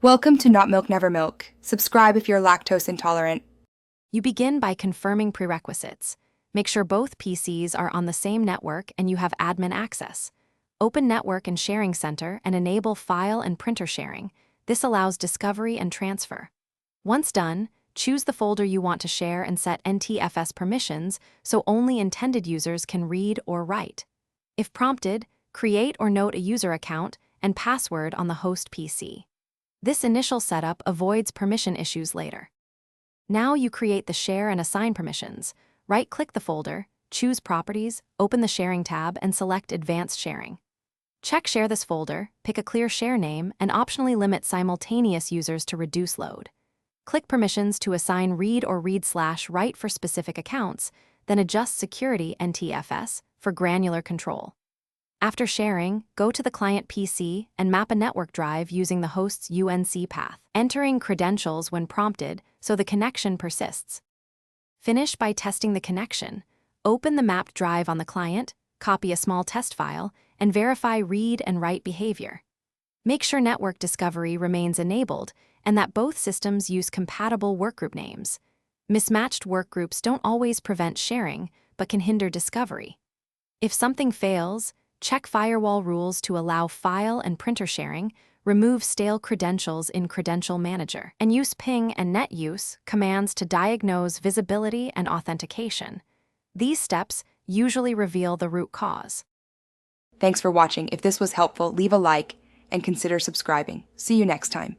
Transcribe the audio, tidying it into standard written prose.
Welcome to Not Milk Never Milk. Subscribe if you're lactose intolerant. You begin by confirming prerequisites. Make sure both PCs are on the same network and you have admin access. Open Network and Sharing Center and enable file and printer sharing. This allows discovery and transfer. Once done, choose the folder you want to share and set NTFS permissions so only intended users can read or write. If prompted, create or note a user account and password on the host PC. This initial setup avoids permission issues later. Now you create the share and assign permissions. Right-click the folder, choose Properties, open the Sharing tab, and select Advanced Sharing. Check Share this folder, pick a clear share name, and optionally limit simultaneous users to reduce load. Click Permissions to assign read or read/write for specific accounts, then adjust Security NTFS for granular control. After sharing, go to the client PC and map a network drive using the host's UNC path, entering credentials when prompted so the connection persists. Finish by testing the connection. Open the mapped drive on the client, copy a small test file, and verify read and write behavior. Make sure network discovery remains enabled and that both systems use compatible workgroup names. Mismatched workgroups don't always prevent sharing, but can hinder discovery. If something fails, check firewall rules to allow file and printer sharing, remove stale credentials in Credential Manager, and use ping and net use commands to diagnose visibility and authentication. These steps usually reveal the root cause. Thanks for watching. If this was helpful, leave a like and consider subscribing. See you next time.